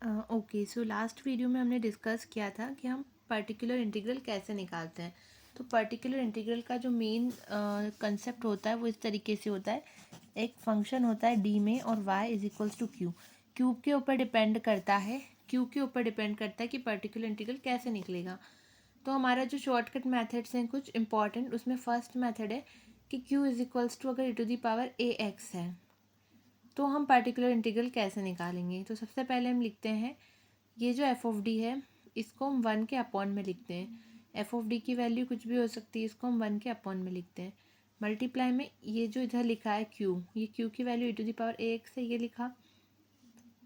Okay, so last video में हमने discuss किया था कि हम पर्टिकुलर इंटीग्रल कैसे निकालते हैं। तो पर्टिकुलर इंटीग्रल का जो मेन कंसेप्ट होता है वो इस तरीके से होता है। एक फंक्शन होता है डी में और y is equals to Q. Cube के ऊपर डिपेंड करता है, क्यू के ऊपर डिपेंड करता है कि पर्टिकुलर इंटीग्रल कैसे निकलेगा। तो हमारा जो शॉर्टकट मेथड्स हैं कुछ इंपॉर्टेंट, उसमें फर्स्ट मेथड है कि q इज इक्वल्स टू अगर e to the power ax है तो हम पर्टिकुलर इंटीग्रल कैसे निकालेंगे। तो सबसे पहले हम लिखते हैं ये जो एफ ऑफ डी है इसको हम 1 के अपॉन में लिखते हैं। एफ ऑफ डी की वैल्यू कुछ भी हो सकती है, इसको हम 1 के अपॉन में लिखते हैं। मल्टीप्लाई में ये जो इधर लिखा है क्यू, ये क्यू की value e to the power A X है, ये लिखा।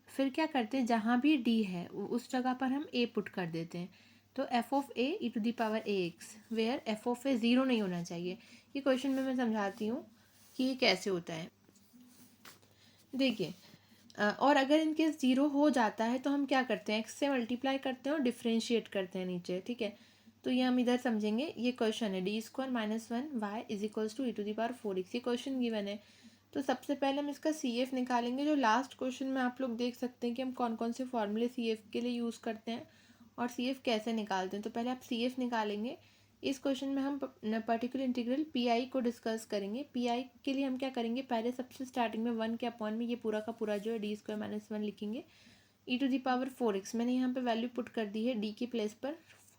फिर क्या करते हैं, जहाँ भी डी है उस जगह पर हम ए पुट कर देते हैं। तो F of A E to the power A X, where F of A zero नहीं होना चाहिए। ये क्वेश्चन में मैं समझाती हूँ कि ये कैसे होता है। देखिए, और अगर इनकेस ज़ीरो हो जाता है तो हम क्या करते हैं, एक्स से मल्टीप्लाई करते हैं और डिफ्रेंशिएट करते हैं नीचे, ठीक है। तो ये हम इधर समझेंगे। ये क्वेश्चन है D square minus one Y is equals to E to the power four X, ये क्वेश्चन गिवन है। तो सबसे पहले हम इसका सी एफ निकालेंगे। जो लास्ट क्वेश्चन में आप लोग देख सकते हैं कि हम कौन कौन से फॉर्मूले सी एफ के लिए यूज़ करते हैं और सी एफ कैसे निकालते हैं। तो पहले आप सी एफ निकालेंगे। इस क्वेश्चन में हम पर्टिकुलर इंटीग्रल पी आई को डिस्कस करेंगे। पी आई के लिए हम क्या करेंगे, पहले सबसे स्टार्टिंग में 1 के अपॉन में ये पूरा का पूरा जो है डी स्क्वायर माइनस वन लिखेंगे। E to the power four x, मैंने यहाँ पे वैल्यू पुट कर दी है डी की प्लेस पर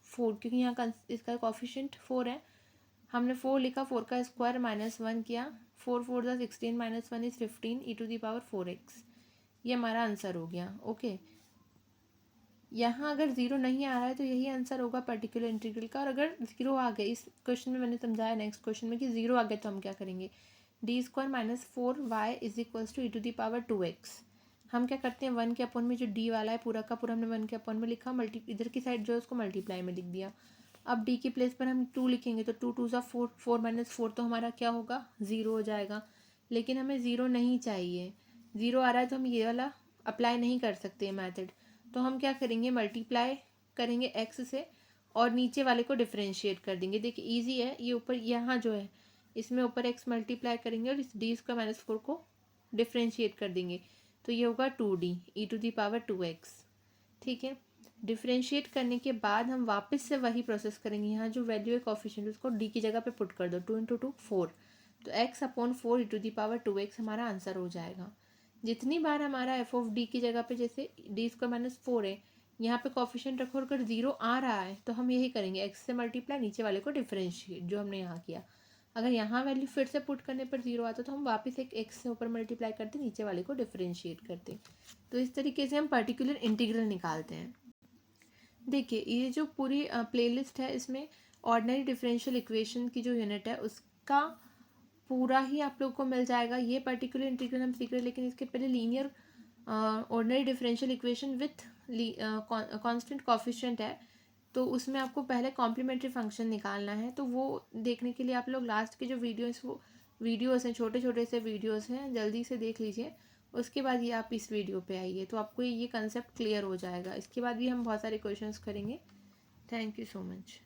4, क्योंकि यहाँ का इसका कॉफिशिएंट 4 है। हमने 4 लिखा, 4 का स्क्वायर माइनस वन किया, 4 4 ज़ा 16 minus one is 15 E to the power four X. ये हमारा आंसर हो गया। ओके, यहाँ अगर ज़ीरो नहीं आ रहा है तो यही आंसर होगा पर्टिकुलर इंटीग्रल का। और अगर ज़ीरो आ गया, इस क्वेश्चन में मैंने समझाया नेक्स्ट क्वेश्चन में कि ज़ीरो आ गया तो हम क्या करेंगे, D square minus four Y is equals to E to the power two X. हम क्या करते हैं, 1 के अपॉन में जो डी वाला है पूरा का पूरा हमने 1 के अपॉन में लिखा, इधर की साइड जो है उसको मल्टीप्लाई में लिख दिया। अब डी की प्लेस पर हम 2 लिखेंगे तो 2 2 ज़ा 4, 4 माइनस फोर तो हमारा क्या होगा, ज़ीरो हो जाएगा। लेकिन हमें ज़ीरो नहीं चाहिए, ज़ीरो आ रहा है तो हम ये वाला अप्लाई नहीं कर सकते मैथड। तो हम क्या करेंगे, मल्टीप्लाई करेंगे एक्स से और नीचे वाले को डिफ्रेंशिएट कर देंगे। देखिए इजी है, ये ऊपर यहाँ जो है इसमें ऊपर एक्स मल्टीप्लाई करेंगे और इस डी स्क्वायर माइनस फोर को डिफ्रेंशिएट कर देंगे। तो ये होगा 2d E to the power 2x, ठीक है। डिफ्रेंशिएट करने के बाद हम वापस से वही प्रोसेस करेंगे। यहाँ जो वैल्यू है कॉफिशिएंट उसको डी की जगह पे पुट कर दो, 2 इंटू 2 4, तो x upon four E to the power 2x हमारा आंसर हो जाएगा। जितनी बार हमारा एफ ऑफ डी की जगह पे, जैसे डी स्क्वायर माइनस फोर है, यहाँ पे कॉफिशिएंट रखो और अगर जीरो आ रहा है तो हम यही करेंगे, एक्स से मल्टीप्लाई नीचे वाले को डिफरेंशिएट जो हमने यहाँ किया। अगर यहाँ वैल्यू फिर से पुट करने पर जीरो आता तो हम वापस एक एक्स से ऊपर मल्टीप्लाई करते, नीचे वाले को डिफरेंशिएट करते। तो इस तरीके से हम पर्टिकुलर इंटीग्रल निकालते हैं। देखिए ये जो पूरी प्लेलिस्ट है इसमें ऑर्डिनरी डिफरेंशियल इक्वेशन की जो यूनिट है उसका पूरा ही आप लोग को मिल जाएगा। ये पर्टिकुलर इंटीग्रल हम सीख रहे हैं, लेकिन इसके पहले linear ordinary differential equation with constant coefficient है, तो उसमें आपको पहले कॉम्प्लीमेंट्री फंक्शन निकालना है। तो वो देखने के लिए आप लोग लास्ट के जो वीडियोस हैं, छोटे छोटे से वीडियोस हैं, जल्दी से देख लीजिए। उसके बाद ये आप इस वीडियो पे आइए तो आपको ये कंसेप्ट क्लियर हो जाएगा। इसके बाद भी हम बहुत सारे क्वेश्चंस करेंगे। Thank you so much.